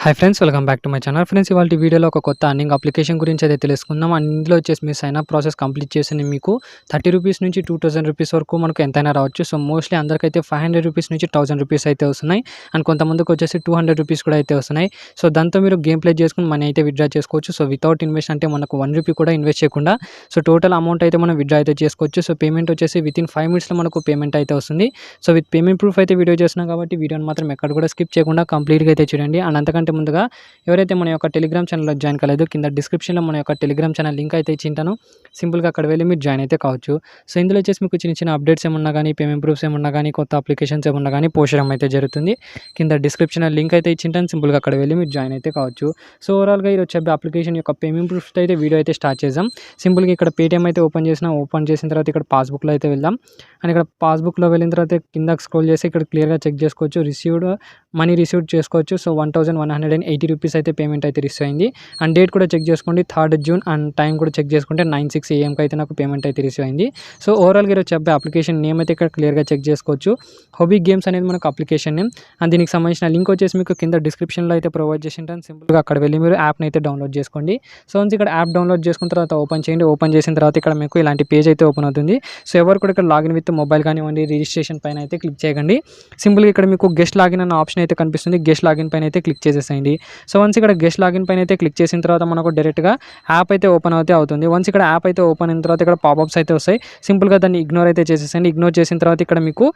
Hi friends, welcome back to my channel. Friends, ఇవాళ వీడియోలో ఒక కొత్త అర్నింగ్ అప్లికేషన్ గురించి అయితే తెలుసుకుందాం. అండ్ ఇందులో వచ్చేసి మీ సైన్ అప్ ప్రాసెస్ కంప్లీట్ చేసిన మీకు 30 రూపీస్ నుంచి 2000 రూపీస్ వరకు మనకు ఎంతైనా రావచ్చు. సో మోస్ట్లీ అందరికైతే 500 రూపీస్ నుంచి 1000 రూపీస్ అయితే వస్తున్నాయి. అండ్ కొంతమందికి వచ్చేసి 200 రూపీస్ కూడా అయితే వస్తున్నాయి. సో దాంతో మీరు గేమ్ ప్లే చేసుకుని మనీ అయితే విత్డ్రా చేసుకోవచ్చు. సో వితౌట్ ఇన్వెస్ట్ అంటే మనకు 1 రూపీ కూడా ఇన్వెస్ట్ చేయకుండా సో టోటల్ అమౌంట్ అయితే మనం విత్డ్రా అయితే చేసుకోవచ్చు. సో పేమెంట్ వచ్చేసి వితిన్ 5 మినిట్స్లో మనకు పేమెంట్ అయితే వస్తుంది. సో విత్ పేమెంట్ ప్రూఫ్ అయితే వీడియో చేస్తున్నాం కాబట్టి వీడియోని మాత్రం ఎక్కడ కూడా స్కిప్ చేయకుండా కంప్లీట్గా అయితే చూడండి. అండ్ అంతకంటే ముందుగా ఎవరైతే మన యొక్క టెలిగ్రామ్ ఛానల్లో జాయిన్ కాలేదో కింద డిస్క్రిప్షన్లో మన యొక్క టెలిగ్రామ్ ఛానల్ లింక్ అయితే ఇచ్చింటాను. సింపుల్గా అక్కడ వెళ్ళి మీరు జాయిన్ అయితే కావచ్చు. సో ఇందులో వచ్చేసి మీకు చిన్న చిన్న అప్డేట్స్ ఏమన్నా కానీ, పేమెంట్ ప్రూఫ్స్ ఏమన్నా కానీ, కొత్త అప్లికేషన్స్ ఏమన్నా కానీ పోస్ట్ చేయడం అయితే జరుగుతుంది. కింద డిస్క్రిప్షన్లో లింక్ అయితే ఇచ్చింటాను. సింపుల్గా అక్కడ వెళ్ళి మీరు జాయిన్ అయితే కావచ్చు. సో ఓవరాల్గా ఈరోజు చెప్పే అప్లికేషన్ యొక్క పేమెంట్ ప్రూఫ్స్ అయితే వీడియో అయితే స్టార్ట్ చేద్దాం. సింపుల్గా ఇక్కడ పేటీఎం అయితే ఓపెన్ చేసిన తర్వాత ఇక్కడ పాస్బుక్లో అయితే వెళ్దాం. అండ్ ఇక్కడ పాస్బుక్లో వెళ్ళిన తర్వాత కిందకి స్క్రోల్ చేసి ఇక్కడ క్లియర్గా చెక్ చేసుకోవచ్చు. మనీ రిసీవ్డ్ చేసుకోవచ్చు. సో 1180 రూపీస్ అయితే పేమెంట్ అయితే రిసీవ్ అయింది. అండ్ డేట్ కూడా చెక్ చేసుకోండి, 3rd జూన్. అండ్ టైం కూడా చెక్ చేసుకుంటే 9:06 AM అయితే నాకు పేమెంట్ అయితే రిసీవ్ అయింది. సో ఓవరాల్గా ఈరోజు చెప్పే అప్లికేషన్ నేమ్ అయితే ఇక్కడ క్లియర్గా చెక్ చేసుకోవచ్చు. హాబీ గేమ్స్ అనేది మనకు అప్లికేషన్ నేమ్. అండ్ దీనికి సంబంధించిన లింక్ వచ్చేసి మీకు కింద డిస్క్రిప్షన్లో అయితే ప్రొవైడ్ చేసి ఉంటాను. సింపుల్గా అక్కడ వెళ్ళి మీరు యాప్ని అయితే డౌన్లోడ్ చేసుకోండి. సో వన్స్ ఇక్కడ యాప్ డౌన్లోడ్ చేసుకున్న తర్వాత ఓపెన్ చేయండి. ఓపెన్ చేసిన తర్వాత ఇక్కడ మీకు ఇలాంటి పేజ్ అయితే ఓపెన్ అవుతుంది. సో ఎవరు కూడా ఇక్కడ లాగిన్ విత్ మొబైల్ కానివ్వండి, రిజిస్ట్రేషన్ పైన అయితే క్లిక్ చేయకండి. సింపుల్గా ఇక్కడ మీకు గెస్ట్ లాగిన్ అన్న ఆప్షన్ అయితే కనిపిస్తుంది. గెస్ట్ లాగిన్ పైన అయితే క్లిక్ చేసేసేయండి. సో వన్స్ ఇక్కడ గెస్ట్ లాగిన్ పైన అయితే క్లిక్ చేసిన తర్వాత మనకు డైరెక్ట్గా యాప్ అయితే ఓపెన్ అవుతుంది. వన్స్ ఇక్కడ యాప్ అయితే ఓపెన్ అయిన తర్వాత ఇక్కడ పాపప్స్ అయితే వస్తాయి. సింపుల్గా దాన్ని ఇగ్నోర్ అయితే చేసేసండి. ఇగ్నోర్ చేసిన తర్వాత ఇక్కడ మీకు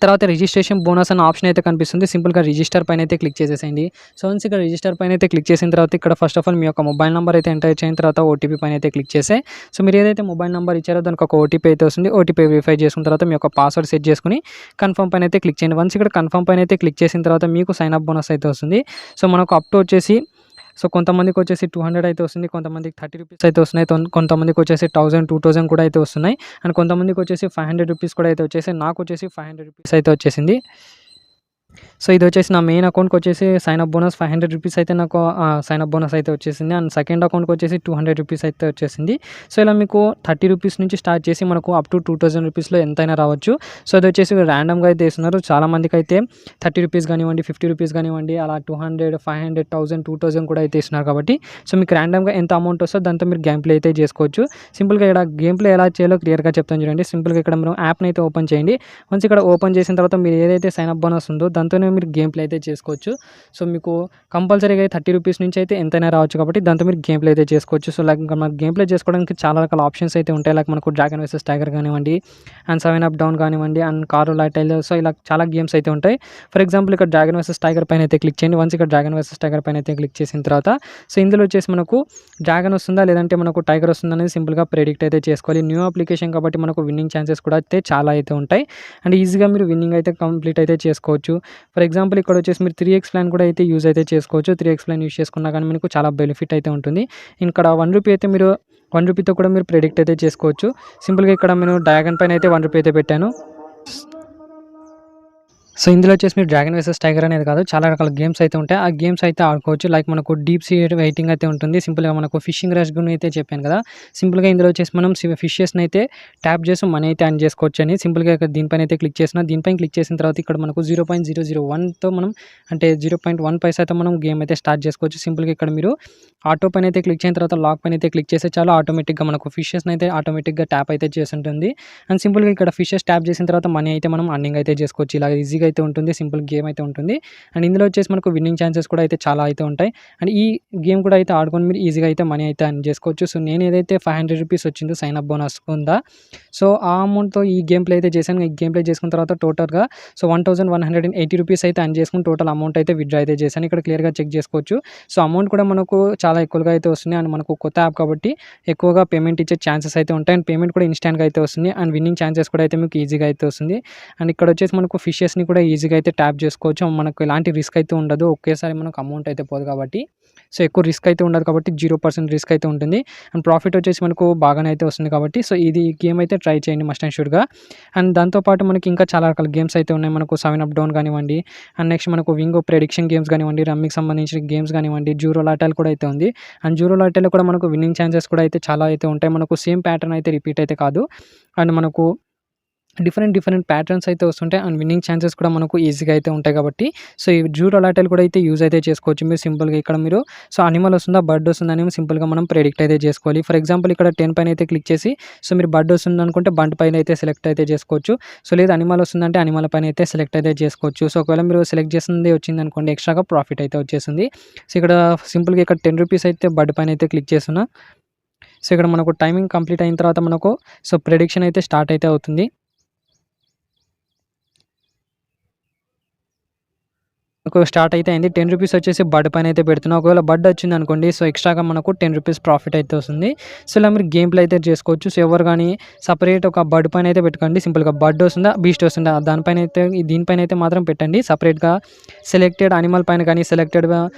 తర్వాత రిజిస్ట్రేషన్ బోనస్ అన్న ఆప్షన్ అయితే కనిపిస్తుంది. సింపుల్గా రిజిస్టర్ పైన అయితే క్లిక్ చేసేసేయండి. సో వన్స్ ఇక్కడ రిజిస్టర్ పైన అయితే క్లిక్ చేసిన తర్వాత ఇక్కడ ఫస్ట్ ఆఫ్ ఆల్ మీ యొక్క మొబైల్ నెంబర్ అయితే ఎంటర్ చేసిన తర్వాత ఓటీపీ పైన అయితే క్లిక్ చేసే. సో మీరు ఏదైతే మొబైల్ నెంబర్ ఇచ్చారో దానికి ఒక ఓటీపీ అయితే వస్తుంది. ఓటీపీ వెరిఫై చేసుకున్న తర్వాత మీ యొక్క పాస్వర్డ్ సెట్ చేసుకుని కన్ఫర్మ్ పైన అయితే క్లిక్ చేయండి. వన్స్ ఇక్కడ కన్ఫర్మ్ పైన అయితే క్లిక్ చేసిన తర్వాత మీకు సైన్ అప్ బోనస్ అయితే వస్తుంది. సో మనకు అప్ టు వచ్చేసి సో కొంతమందికి వచ్చేసి 200 అయితే వస్తుంది, కొంతమందికి 30 రూపీస్ అయితే వస్తున్నాయి, కొంతమందికి వచ్చేసి 1000, 2000 కూడా అయితే వస్తున్నాయి. అండ్ కొంతమందికి వచ్చేసి 500 రూపీస్ కూడా అయితే వచ్చేసి, నాకు వచ్చేసి 500 రూపీస్ అయితే వచ్చేసింది. సో ఇది వచ్చేసి నా మెయిన్ అకౌంట్కి వచ్చేసి సైన్ అప్ బోనస్ 500 రూపీస్ అయితే నాకు సైన్ అప్ బోనస్ అయితే వచ్చేసింది. అండ్ సెకండ్ అకౌంట్కి వచ్చేసి 200 రూపీస్ అయితే వచ్చేసింది. సో ఇలా మీకు 30 రూపీస్ నుంచి స్టార్ట్ చేసి మనకు అప్ టు 2000 రూపీస్లో ఎంతైనా రావచ్చు. సో అది వచ్చేసి ర్యాండమ్గా అయితే ఇస్తున్నారు. చాలామందికి అయితే 30 రూపీస్ కానివ్వండి, 50 రూపీస్ కానివ్వండి, అలా 200, 500, 1000, 2000 కూడా అయితే ఇస్తున్నారు కాబట్టి సో మీకు ర్యాండమ్గా ఎంత అమౌంట్ వస్తుందో దాంతో మీరు గేమ్ ప్లే అయితే చేసుకోవచ్చు. సింపుల్గా ఇక్కడ గేమ్ ప్లే ఎలా చేయాలో క్లియర్గా చెప్తాను చూడండి. సింపుల్గా ఇక్కడ మనం యాప్ని అయితే ఓపెన్ చేయండి. వన్స్ ఇక్కడ ఓపెన్ చేసిన తర్వాత మీరు ఏదైతే సైన్ అప్ బోనస్ ఉందో దాంతోనే మీరు గేమ్ ప్లే అయితే చేసుకోవచ్చు. సో మీకు కంపల్సరీగా 30 రూపీస్ నుంచి అయితే ఎంతైనా రావచ్చు కాబట్టి దాంతో మీరు గేమ్ ప్లే అయితే చేసుకోవచ్చు. సో లైక్ మనకు గేమ్ ప్లే చేసుకోవడానికి చాలా రకాల ఆప్షన్స్ అయితే ఉంటాయి. లైక్ మనకు డ్రాగన్ వర్సెస్ టైగర్ కానివ్వండి, అండ్ 7 అప్ డౌన్ కానివ్వండి, అండ్ కారు లైటైల్. సో ఇలా చాలా గేమ్స్ అయితే ఉంటాయి. ఫర్ ఎగ్జాంపుల్ ఇక్కడ డ్రాగన్ వర్సెస్ టైగర్ పైన అయితే క్లిక్ చేయండి. వన్స్ ఇక్కడ డ్రాగన్ వర్సెస్ టైగర్ పైన అయితే క్లిక్ చేసిన తర్వాత సో ఇందులో వచ్చేసి మనకు డ్రాగన్ వస్తుందా లేదంటే మనకు టైగర్ వస్తుందా అనేది సింపుల్గా ప్రెడిక్ట్ అయితే చేసుకోవాలి. న్యూ అప్లికేషన్ కాబట్టి మనకు విన్నింగ్ ఛాన్సెస్ కూడా అయితే చాలా అయితే ఉంటాయి. అండ్ ఈజీగా మీరు విన్నింగ్ అయితే కంప్లీట్ అయితే చేసుకోవచ్చు. ఫర్ ఎగ్జాంపుల్ ఇక్కడ వచ్చేసి మీరు 3x ప్లాన్ కూడా అయితే యూజ్ అయితే చేసుకోవచ్చు. 3x ప్లాన్ యూజ్ చేసుకున్నా కానీ మీకు చాలా బెనిఫిట్ అయితే ఉంటుంది. ఇక్కడ 1 రూపీ అయితే మీరు 1 రూపీతో కూడా మీరు ప్రెడిక్ట్ అయితే చేసుకోవచ్చు. సింపుల్గా ఇక్కడ నేను డ్రాగన్ పైన అయితే 1 రూపీ అయితే పెట్టాను. సో ఇందులో వచ్చేసి మీరు డ్రాగన్ వర్సెస్ టైగర్ అనేది కాదు, చాలా రకాల గేమ్స్ అయితే ఉంటాయి. ఆ గేమ్స్ అయితే ఆడుకోవచ్చు. లైక్ మనకు డీప్ సీ వెయిటింగ్ అయితే ఉంటుంది. సింపుల్గా మనకు ఫిషింగ్ రష్ గురించి అయితే చెప్పాను కదా. సింపుల్గా ఇందులో వచ్చేసి మనం ఫిషెస్ని అయితే ట్యాప్ చేసి మనీ అయితే అర్న్ చేసుకోవచ్చు అని సింపుల్గా ఇక్కడ దీనిపైన అయితే క్లిక్ దీనిపైన క్లిక్ చేసిన తర్వాత ఇక్కడ మనకు 0.001తో మనం అంటే 0.1 పైసాతో మనం గేమ్ అయితే స్టార్ట్ చేసుకోవచ్చు. సింపుల్గా ఇక్కడ మీరు ఆటో పైన అయితే క్లిక్ చేసిన తర్వాత లాక్ పైన అయితే క్లిక్ చేస్తే చాలా ఆటోమేటిక్గా మనకు ఫిషెస్ని అయితే ఆటోమేటిక్గా ట్యాప్ అయితే చేసి ఉంటుంది. అండ్ సింపుల్గా ఇక్కడ ఫిషెస్ ట్యాప్ చేసిన తర్వాత మనీ అయితే మనం అర్నింగ్ అయితే చేసుకోవచ్చు. ఇలా ఈజీగా అయితే ఉంటుంది. సింపుల్ గేమ్ అయితే ఉంటుంది. అండ్ ఇందులో వచ్చేసి మనకు విన్నింగ్ ఛాన్సెస్ కూడా అయితే చాలా అయితే ఉంటాయి. అండ్ ఈ గేమ్ కూడా అయితే ఆడుకొని మీరు ఈజీగా అయితే మనీ అయితే అర్న్ చేసుకోవచ్చు. సో నేను ఏదైతే 500 రూపీస్ వచ్చిందో సైన్ అప్ బోనస్ ఉందా, సో ఆ అమౌంట్తో ఈ గేమ్ ప్లే అయితే చేశాను. ఈ గేమ్ ప్లే చేసుకున్న తర్వాత టోటల్గా సో 1180 రూపీస్ అయితే అర్న్ చేసుకుని టోటల్ అమౌంట్ అయితే విత్డ్రా అయితే చేశాను. ఇక్కడ క్లియర్గా చెక్ చేసుకోవచ్చు. సో అమౌంట్ కూడా మనకు చాలా ఎక్కువగా అయితే వస్తుంది. అండ్ మనకు కొత్త యాప్ కాబట్టి ఎక్కువగా పేమెంట్ ఇచ్చే ఛాన్సెస్ అయితే ఉంటాయి. అండ్ పేమెంట్ కూడా ఇన్స్టాంట్గా అయితే వస్తుంది. అండ్ విన్నింగ్ ఛాన్సెస్ కూడా అయితే మీకు ఈజీగా అయితే వస్తుంది. అండ్ ఇక్కడ వచ్చేసి మనకు ఫిషెస్ని కూడా ఈజీగా అయితే ట్యాప్ చేసుకోవచ్చు. మనకు ఎలాంటి రిస్క్ అయితే ఉండదు. ఒకేసారి మనకు అమౌంట్ అయితే పోదు కాబట్టి సో ఎక్కువ రిస్క్ అయితే ఉండదు కాబట్టి 0% రిస్క్ అయితే ఉంటుంది. అండ్ ప్రాఫిట్ వచ్చేసి మనకు బాగానే అయితే వస్తుంది కాబట్టి సో ఇది గేమ్ అయితే ట్రై చేయండి మస్ట్ అండ్ షూర్గా. అండ్ దాంతోపాటు మనకి ఇంకా చాలా రకాల గేమ్స్ అయితే ఉన్నాయి. మనకు 7 అప్ డౌన్ కానివ్వండి, అండ్ నెక్స్ట్ మనకు వింగో ప్రెడిక్షన్ గేమ్స్ కానివ్వండి, రమ్మికి సంబంధించిన గేమ్స్ కానివ్వండి, జూరో లాటైల్ కూడా అయితే ఉంది. అండ్ జూరో లాటైల్లో కూడా మనకు విన్నింగ్ ఛాన్సెస్ కూడా అయితే చాలా అయితే ఉంటాయి. మనకు సేమ్ ప్యాటర్న్ అయితే రిపీట్ అయితే కాదు. అండ్ మనకు డిఫరెంట్ ప్యాటర్న్స్ అయితే వస్తుంటాయి. అండ్ విన్నింగ్ ఛాన్సెస్ కూడా మనకు ఈజీగా అయితే ఉంటాయి కాబట్టి సో ఈ జూట్ అలాటల్ కూడా అయితే యూజ్ అయితే చేసుకోవచ్చు. మీరు సింపుల్‌గా ఇక్కడ మీరు సో అనిమల్ వస్తుందా, బర్డ్ వస్తుందా అని సింపుల్‌గా మనం ప్రెడిక్ట్ అయితే చేసుకోవాలి. ఫర్ ఎగ్జాంపుల్ ఇక్కడ 10 పైన అయితే క్లిక్ చేసి సో మీరు బర్డ్ వస్తుందనుకుంటే బండ్ పైన అయితే సెలెక్ట్ అయితే చేసుకోవచ్చు. సో లేదా అనిమల్ వస్తుందంటే అనిమల్ పైన అయితే సెలెక్ట్ అయితే చేసుకోవచ్చు. సో ఒకవేళ మీరు సెలెక్ట్ చేసింది వచ్చిందనుకోండి ఎక్స్ట్రాగా ప్రాఫిట్ అయితే వచ్చేసింది. సో ఇక్కడ సింపుల్‌గా ఇక్కడ ₹10 అయితే బర్డ్ పైన అయితే క్లిక్ చేస్తున్నా. సో ఇక్కడ మనకు టైమింగ్ కంప్లీట్ అయిన తర్వాత మనకు సో ప్రెడిక్షన్ అయితే స్టార్ట్ అయితే అవుతుంది. స్టార్ట్ అయితే అయింది. ₹10 వచ్చేసి బర్డ్ పైన అయితే పెడుతున్నా. ఒకవేళ బర్డ్ వచ్చిందనుకోండి సో ఎక్స్ట్రాగా మనకు ₹10 ప్రాఫిట్ అయితే వస్తుంది. సో ఇలా మీరు గేమ్ ప్లే అయితే చేసుకోవచ్చు. సో ఎవరు గానీ సెపరేట్ ఒక బర్డ్ పైన అయితే పెట్టుకోండి. సింపుల్‌గా బర్డ్ వస్తుందా, బీస్ట్ వస్తుందా దానిపైన అయితే దీనిపైన అయితే మాత్రం పెట్టండి. సెపరేట్‌గా సెలెక్టెడ్ అనిమల్ పైన కానీ సెలెక్టెడ్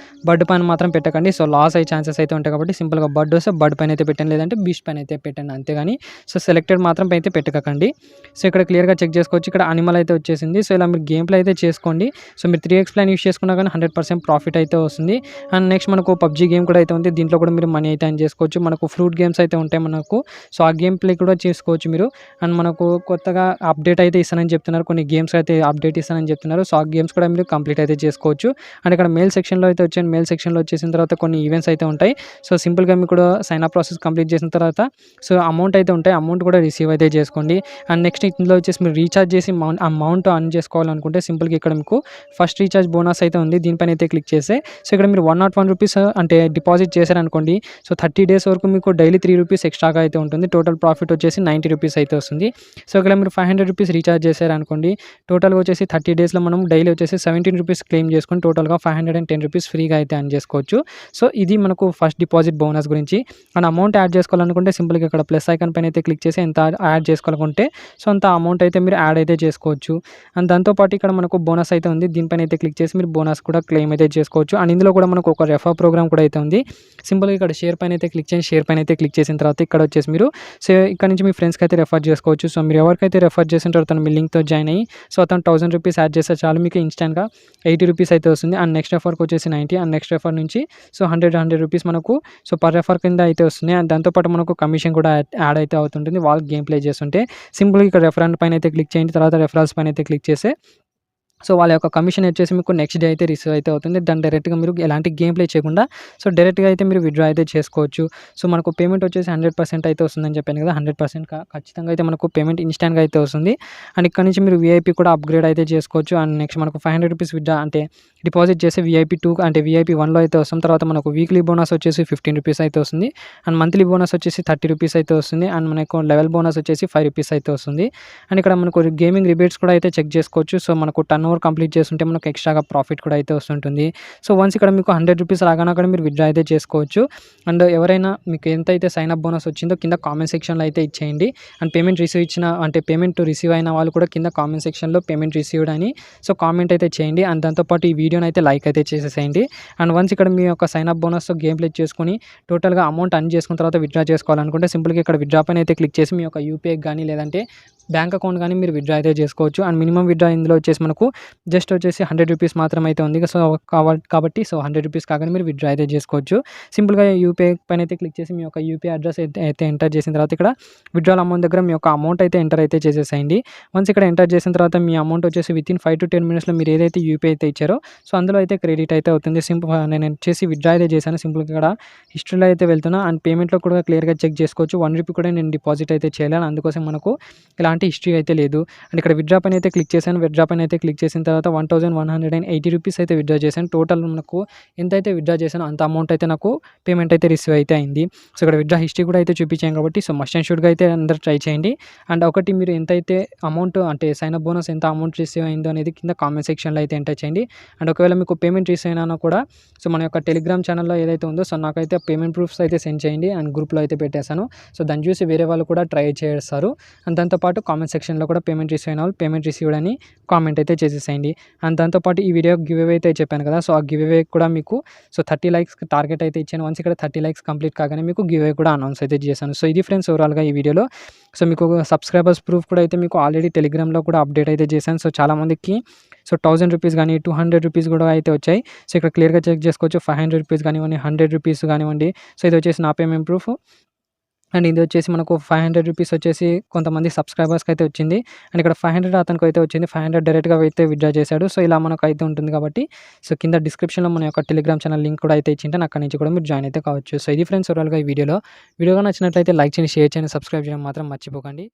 బర్డ్ పైన మాత్రం పెట్టకండి. సో లాస్ అయ్యే ఛాన్సెస్ అయితే ఉంటాయి కాబట్టి సింపుల్‌గా బర్డ్ వస్తే బర్డ్ పైన అయితే పెట్టండి. లేదంటే బీస్ట్ పైన అయితే పెట్టండి అంతేగాని సో సెలెక్టెడ్ మాత్రం అయితే పెట్టకండి. సో ఇక్కడ క్లియర్‌గా చెక్ చేసుకోవచ్చు. ఇక్కడ అనిమల్ అయితే వచ్చేసింది. సో ఇలా మీరు గేమ్ ప్లే అయితే చేసుకోండి. సో మీరు 3x ప్లాన్ యూజ్ చేసుకున్నా కానీ 100% ప్రాఫిట్ అయితే వస్తుంది. అండ్ నెక్స్ట్ మనకు పబ్‌జీ గేమ్ కూడా అయితే ఉంది. దీంట్లో కూడా మీరు మనీ అయితే ఎర్న్ చేసుకోవచ్చు. మనకు ఫ్రూట్ గేమ్స్ అయితే ఉంటాయి మనకు. సో ఆ గేమ్ ప్లే కూడా చేసుకోవచ్చు మీరు. అండ్ మనకు కొత్తగా అప్డేట్ అయితే ఇస్తానని చెప్తున్నారు. కొన్ని గేమ్స్ అయితే అప్డేట్ ఇస్తానని చెప్తున్నారు. సో ఆ గేమ్స్ కూడా మీరు కంప్లీట్ అయితే చేసుకోవచ్చు. అండ్ ఇక్కడ మెయిల్ సెక్షన్‌లో అయితే వచ్చాను. మెయిల్ సెక్షన్‌లో వచ్చేసిన తర్వాత కొన్ని ఈవెంట్స్ అయితే ఉంటాయి. సో సింపుల్‌గా మీకు కూడా సైన్ అప్ ప్రాసెస్ కంప్లీట్ చేసిన తర్వాత సో అమౌంట్ అయితే ఉంటాయి. అమౌంట్ కూడా రిసీవ్ అయితే చేసుకోండి. అండ్ నెక్స్ట్ ఇందులో వచ్చేసి మీరు రీచార్జ్ చేసి అమౌంట్ ఎర్న్ చేసుకోవాలనుకుంటే సింపుల్‌గా ఇక్కడ మీకు ఫస్ట్ రీచార్జ్ బోనస్ అయితే ఉంది. దీనిపైన అయితే క్లిక్ చేస్తే సో ఇక్కడ మీరు ₹101 అంటే డిపాజిట్ చేశారనుకోండి. సో 30 డేస్ వరకు మీకు డైలీ ₹3 ఎక్స్ట్రాగా అయితే ఉంటుంది. టోటల్ ప్రాఫిట్ వచ్చేసి ₹90 అయితే వస్తుంది. సో ఇక్కడ మీరు ₹500 రీచార్జ్ చేశారనుకోండి. టోటల్‌గా వచ్చేసి 30 డేస్‌లో మనం డైలీ వచ్చేసి ₹17 క్లెయిమ్ చేసుకొని టోటల్‌గా ₹510 ఫ్రీగా అయితే ఎర్న్ చేసుకోవచ్చు. సో ఇది మనకు ఫస్ట్ డిపాజిట్ బోనస్ గురించి. అండ్ అమౌంట్ యాడ్ చేసుకోవాలనుకుంటే సింపుల్‌గా ఇక్కడ ప్లస్ ఐకాన్ పైన అయితే క్లిక్ చేసి ఎంత యాడ్ చేసుకోవాలనుకుంటే సో అంత అమౌంట్ అయితే మీరు యాడ్ అయితే చేసుకోవచ్చు. అండ్ దాంతో పాటు ఇక్కడ మనకు బోనస్ అయితే ఉంది. దీనిపైన అయితే క్లిక్ చేసి మీరు బోనస్ కూడా క్లెయిమ్ అయితే చేసుకోవచ్చు. అండ్ ఇందులో కూడా మనకు ఒక రెఫర్ ప్రోగ్రామ్ కూడా అయితే ఉంది. సింపుల్‌గా ఇక్కడ షేర్ పైన అయితే క్లిక్ చేయండి. షేర్ పైన అయితే క్లిక్ చేసిన తర్వాత ఇక్కడ వచ్చేసి మీరు సో ఇక్కడ నుంచి మీ ఫ్రెండ్స్‌కి అయితే రెఫర్ చేసుకోవచ్చు. సో మీరు ఎవరికైతే రెఫర్ చేసింటారో తను మీ లింక్‌తో జాయిన్ అయ్యి సో అతను ₹1000 యాడ్ చేస్తే చాలు మీకు ఇన్‌స్టాంట్‌గా ₹80 అయితే వస్తుంది. అండ్ నెక్స్ట్ రెఫర్‌కి వచ్చేసి 90 అండ్ నెక్స్ట్ రెఫర్ నుంచి సో ₹100 మనకు సో పర్ రెఫర్ కింద అయితే వస్తుంది. అండ్ దాంతో పాటు మనకు కమిషన్ కూడా యాడ్ అయితే అవుతుంటుంది. వాళ్ళు గేమ్ ప్లే చేస్తుంటే సింపుల్‌గా ఇక్కడ రెఫరల్ పైన అయితే క్లిక్ చేయండి. తర్వాత రెఫరల్స్ పైన అయితే క్లిక్ చేస్తే సో వాళ్ళ యొక్క కమిషన్ వచ్చేసి మీకు నెక్స్ట్ డే అయితే రిసీవ్ అయితే అవుతుంది. దాన్ని డైరెక్ట్‌గా మీరు ఎలాంటి గేమ్ ప్లే చేయకుండా సో డైరెక్ట్‌గా అయితే మీరు విత్‌డ్రా అయితే చేసుకోవచ్చు. సో మనకు పేమెంట్ వచ్చేసి 100% అయితే వస్తుందని చెప్పాను కదా! 100% ఖచ్చితంగా అయితే మనకు పేమెంట్ ఇన్‌స్టాంట్‌గా అయితే వస్తుంది. అండ్ ఇక్కడ నుంచి మీరు వీఐపీ కూడా అప్‌గ్రేడ్ అయితే చేసుకోవచ్చు. అండ్ నెక్స్ట్ మనకు ₹500 విత్‌డ్రా అంటే డిపాజిట్ చేసి వీఐపీ 2 అంటే వీఐపీ 1లో అయితే వస్తాం. తర్వాత మనకు వీక్లీ బోనస్ వచ్చేసి ₹15 అయితే వస్తుంది. అండ్ మంత్లీ బోనస్ వచ్చేసి ₹30 అయితే వస్తుంది. అండ్ మనకు లెవెల్ బోనస్ వచ్చేసి ₹5 అయితే వస్తుంది. అండ్ ఇక్కడ మనకు గేమింగ్ రిబేట్స్ కూడా అయితే చెక్ చేసుకోవచ్చు. సో మనకు టర్న్ ఓవర్ కంప్లీట్ చేస్తుంటే మనకు ఎక్స్ట్రాగా ప్రాఫిట్ కూడా అయితే వస్తుంటుంది. సో వన్స్ ఇక్కడ మీకు ₹100 రాగానే అక్కడ మీరు విత్‌డ్రా అయితే చేసుకోవచ్చు. అండ్ ఎవరైనా మీకు ఎంతైతే సైన్ అప్ బోనస్ వచ్చిందో కింద కామెంట్ సెక్షన్‌లో అయితే ఇచ్చేయండి. అండ్ పేమెంట్ రిసీవ్ అయిన వాళ్ళు కూడా కింద కామెంట్ సెక్షన్‌లో పేమెంట్ రిసీవ్డ్ అని సో కామెంట్ అయితే చేయండి. అండ్ దాంతో పాటు ఈ వీడియోని అయితే లైక్ అయితే చేసేసేయండి. అండ్ వన్స్ ఇక్కడ మీ యొక్క సైన్ అప్ బోనస్‌తో గేమ్ ప్లే చేసుకొని టోటల్‌గా అమౌంట్ ఎర్న్ చేసుకున్న తర్వాత విత్‌డ్రా చేసుకోవాలనుకుంటే సింపుల్‌గా ఇక్కడ విత్‌డ్రా పైన అయితే క్లిక్ చేసి మీ యొక్క యూపీఐకి గానీ లేదంటే బ్యాంక్ అకౌంట్ గానీ మీరు విత్‌డ్రా అయితే చేసుకోవచ్చు. అండ్ మినిమమ్ విత్‌డ్రా ఇందులో వచ్చేసి మనకు జస్ట్ వచ్చేసి ₹100 మాత్రమే అయితే ఉంది. సో కాబట్టి సో ₹100 కాగానే మీరు విత్‌డ్రా అయితే చేసుకోవచ్చు. సింపుల్‌గా యూపీఐ పైన అయితే క్లిక్ చేసి మీ యొక్క యూపీఐ అడ్రెస్ అయితే ఎంటర్ చేసిన తర్వాత ఇక్కడ విత్‌డ్రాల్ అమౌంట్ దగ్గర మీ యొక్క అమౌంట్ అయితే ఎంటర్ అయితే చేసేసేయండి. వన్స్ ఇక్కడ ఎంటర్ చేసిన తర్వాత మీ అమౌంట్ వచ్చేసి వితిన్ 5 to 10 మినిట్స్‌లో మీరు ఏదైతే యూపీఐ అయితే ఇచ్చారో సో అందులో అయితే క్రెడిట్ అయితే అవుతుంది. నేను వచ్చేసి విత్‌డ్రా అయితే చేశాను. సింపుల్‌గా ఇక్కడ హిస్టరీలో అయితే వెళ్తున్నా. అండ్ పేమెంట్‌లో కూడా క్లియర్‌గా చెక్ చేసుకోవచ్చు. ₹1 కూడా నేను డిపాజిట్ అయితే చేయలేను. అందుకోసం మనకు ఎలాంటి హిస్టరీ అయితే లేదు. అండ్ ఇక్కడ విత్‌డ్రా పైన అయితే క్లిక్ చేశాను. విత్‌డ్రా పైన అయితే క్లిక్ చేసిన తర్వాత ₹1180 అయితే విత్‌డ్రా చేశాను. టోటల్ మనకు ఎంతైతే విత్‌డ్రా చేశానో అంత అమౌంట్ అయితే నాకు పేమెంట్ అయితే రిసీవ్ అయితే అయింది. సో ఇక్కడ విత్‌డ్రా హిస్టరీ కూడా అయితే చూపించాను కాబట్టి సో మస్ట్ అండ్ షుడ్‌గా అయితే అందరూ ట్రై చేయండి. అండ్ ఒకటి మీరు ఎంతైతే అమౌంట్ అంటే సైన్ అప్ బోనస్ ఎంత అమౌంట్ రిసీవ్ అయిందో అనేది కింద కామెంట్ సెక్షన్‌లో అయితే ఎంటర్ చేయండి. అండ్ ఒకవేళ మీకు పేమెంట్ రిసీవ్ అయినా కూడా సో మన యొక్క టెలిగ్రామ్ ఛానెల్‌లో ఏదైతే ఉందో సో నాకైతే పేమెంట్ ప్రూఫ్స్ అయితే సెండ్ చేయండి. అండ్ గ్రూప్‌లో అయితే పెట్టేశాను. సో దాన్ని చూసి వేరే వాళ్ళు కూడా ట్రై చేస్తారు. అండ్ దాంతో పాటు కామెంట్ సెక్షన్‌లో కూడా పేమెంట్ రిసీవ్ అయిన వాళ్ళు పేమెంట్ రిసీవ్డ్ అని కామెంట్ అయితే చేసేసేయండి. అండ్ దాంతో పాటు ఈ వీడియో గివ్ అవే అయితే చెప్పాను కదా! సో ఆ గివ్ అవే కూడా మీకు సో 30 లైక్స్‌కి టార్గెట్ అయితే ఇచ్చాను. వన్స్ ఇక్కడ 30 లైక్స్ కంప్లీట్ కాగానే మీకు గివ్ అవే కూడా అనౌన్స్ అయితే చేశాను. సో ఇది ఫ్రెండ్స్ ఓవరాల్‌గా ఈ వీడియోలో. సో మీకు సబ్స్క్రైబర్స్ ప్రూఫ్ కూడా అయితే మీకు ఆల్రెడీ టెలిగ్రామ్‌లో కూడా అప్డేట్ అయితే చేశాను. సో చాలామందికి సో ₹1000 గానీ, ₹200 కూడా అయితే వచ్చాయి. సో ఇక్కడ క్లియర్‌గా చెక్ చేసుకోవచ్చు. ₹500 కానివ్వండి, ₹100 కానివ్వండి. సో ఇది వచ్చేసి నా పేమెంట్ ప్రూఫ్. అండ్ ఇది వచ్చేసి మనకు 500 రూపీస్ వచ్చేసి కొంతమంది సబ్స్క్రైబర్స్‌కి అయితే వచ్చింది. అండ్ ఇక్కడ 500 అతనికైతే వచ్చింది. 500 డైరెక్ట్‌గా అయితే విత్‌డ్రా చేశాడు. సో, ఇలా మనకైతే ఉంటుంది కాబట్టి సో, కింద డిస్క్రిప్షన్‌లో మన యొక్క టెలిగ్రామ్ ఛానల్ లింక్ కూడా అయితే ఇచ్చింటాను. అక్కడి నుంచి కూడా మీరు జాయిన్ అయితే కావచ్చు. సో, ఇది ఫ్రెండ్స్ ఓవరాల్‌గా ఈ వీడియోలో. వీడియో గాని నచ్చినట్లయితే లైక్ చేయండి, షేర్ చేయండి, సబ్స్క్రైబ్ చేయడం మాత్రం మర్చిపోకండి.